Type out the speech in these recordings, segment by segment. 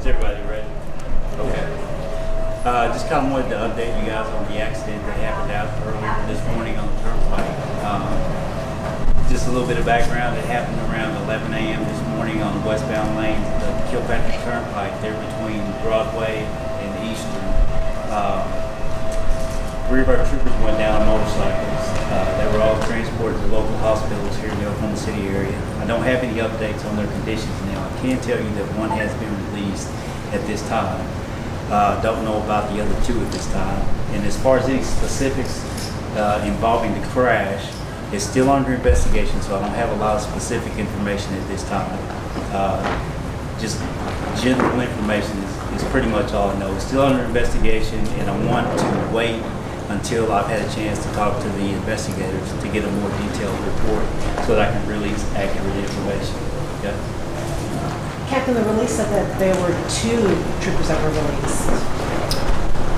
everybody ready? Okay. Just kind of wanted to update you guys on the accident that happened out earlier this morning on the Turnpike. Just a little bit of background. It happened around 11 a.m. this morning on the westbound lane, the Kilpatrick Turnpike, there between Broadway and Eastern. Three of our troopers went down on motorcycles. They were all transported to local hospitals here in the Oklahoma City area. I don't have any updates on their conditions now. I can tell you that one has been released at this time. Don't know about the other two at this time. And as far as any specifics involving the crash, it's still under investigation, so I don't have a lot of specific information at this time. Just general information is pretty much all I know. It's still under investigation, and I want to wait until I've had a chance to talk to the investigators to get a more detailed report so that I can release accurate information. Okay. Captain, the release said that there were two troopers that were released.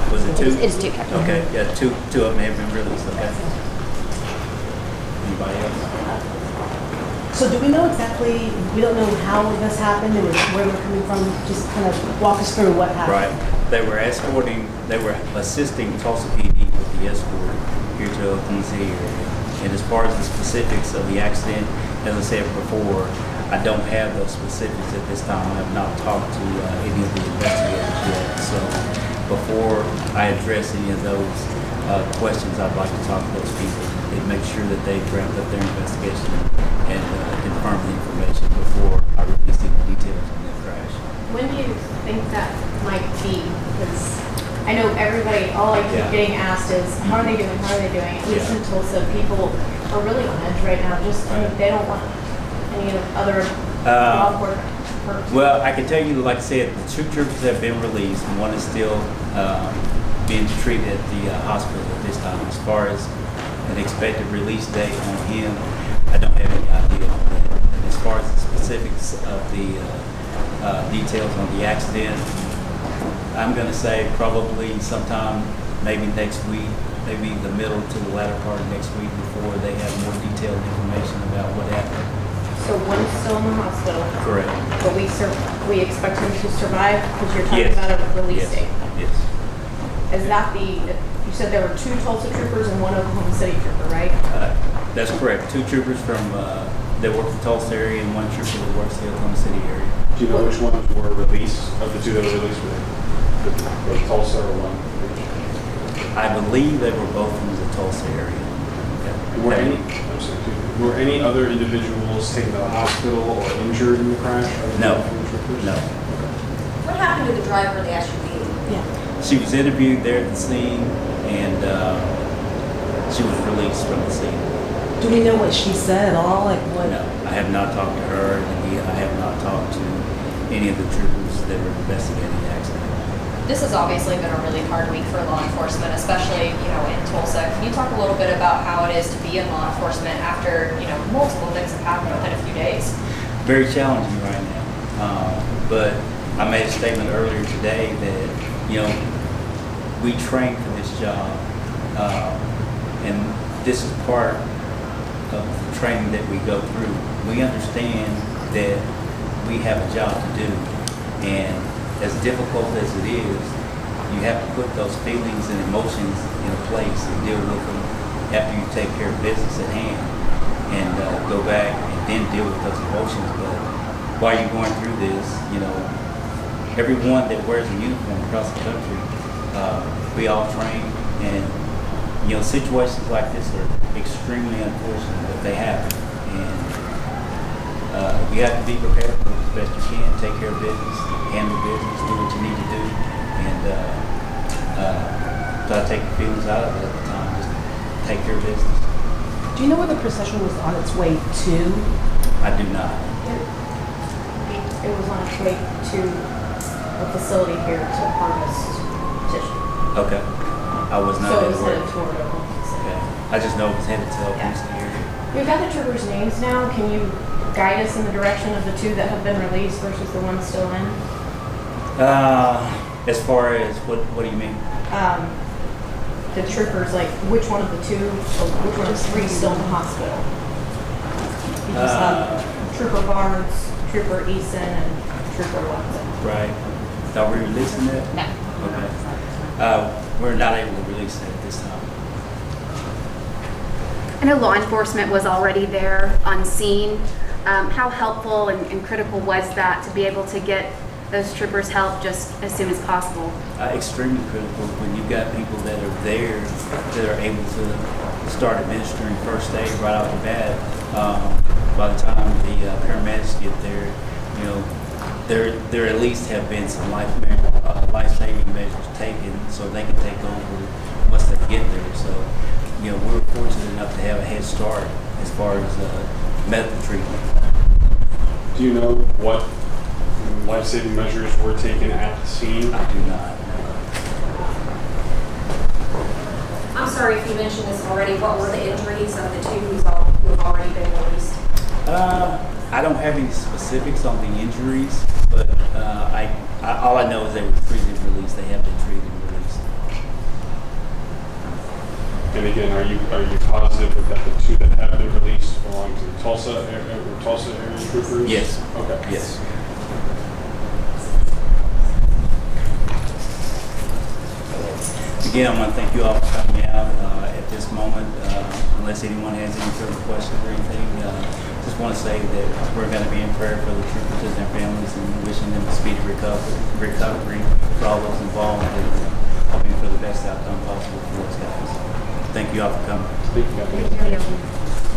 Was it two? It's two, Captain. Okay, yeah, two of them have been released. Okay. Anybody else? So do we know exactly, we don't know how this happened or where they're coming from? Just kind of walk us through what happened. Right. They were assisting Tulsa PD with the escort here to Oklahoma City area. And as far as the specifics of the accident, as I said before, I don't have those specifics at this time. I have not talked to any of the investigators yet. So before I address any of those questions, I'd like to talk to those people and make sure that they've wrapped up their investigation and confirm the information before I release any details on that crash. When do you think that might be? Because I know everybody, all I keep getting asked is, how are they doing? How are they doing? At least in Tulsa, people are really on edge right now. Just they don't want any other law enforcement. Well, I can tell you, like I said, the two troopers have been released, and one is still being treated at the hospital at this time. As far as an expected release date on him, I don't have any idea on that. And as far as the specifics of the details on the accident, I'm going to say probably sometime maybe next week, maybe the middle to the latter part of next week before they have more detailed information about what happened. So one's still in the hospital. Correct. But we expect him to survive because you're talking about a release date. Yes. Is that you said there were two Tulsa troopers and one Oklahoma City trooper, right? That's correct. Two troopers from that work the Tulsa area and one trooper that works the Oklahoma City area. Do you know which ones were released of the two that were released? Were Tulsa or one? I believe they were both from the Tulsa area. Yeah. Were any other individuals taken to the hospital or injured in the crash? No. No. What happened to the driver of the SUV? Yeah. She was interviewed there at the scene, and she was released from the scene. Do we know what she said at all? Like what? No, I have not talked to her, and I have not talked to any of the troopers that were investigating the accident. This has obviously been a really hard week for law enforcement, especially, in Tulsa. Can you talk a little bit about how it is to be in law enforcement after, multiple things have happened within a few days? Very challenging right now. But I made a statement earlier today that, we train for this job. And this is part of the training that we go through. We understand that we have a job to do. And as difficult as it is, you have to put those feelings and emotions in a place and deal with them after you take care of business at hand and go back and then deal with those emotions. But while you're going through this, everyone that wears a uniform across the country, we all train, and situations like this are extremely unfortunate, but they happen. And you have to be prepared for it as best you can. Take care of business, handle business, do what you need to do, and try to take your feelings out of it at the time. Just take care of business. Do you know where the procession was on its way to? I do not. It was on its way to a facility here to harvest tissue. Okay. I was not So it at was work. headed toward Oklahoma City. Okay. I just know it was headed to Oklahoma City area. We've got the troopers' names now. Can you guide us in the direction of the two that have been released versus the one still in? As far as what do you mean? The troopers, like which one of the two, or which one of the three still in the hospital? You just have Trooper Barnes, Trooper Eason, and Trooper Watson. Right. Are we releasing that? No. Okay. We're not able to release that at this time. I know law enforcement was already there on scene. How helpful and critical was that to be able to get those troopers help just as soon as possible? Extremely critical when you've got people that are there that are able to start administering first aid right off the bat. By the time the paramedics get there, you know, there at least have been some life-saving measures taken so they can take over once they get there. So, you know, we're fortunate enough to have a head start as far as medical treatment. Do you know what life-saving measures were taken at the scene? I do not know. I'm sorry if you mentioned this already. What were the injuries of the two who have already been released? I don't have any specifics on the injuries, but all I know is they were treated and released. They have been treated and released. And again, are you positive that the two that have been released belong to the Tulsa area troopers? Yes. Okay. Yes. Again, I want to thank you all for coming out at this moment. Unless anyone has any further questions or anything, just want to say that we're going to be in prayer for the troopers and their families and wishing them a speedy recovery for all those involved and hoping for the best outcome possible for those guys. Thank you all for coming. Thank you. Thank you.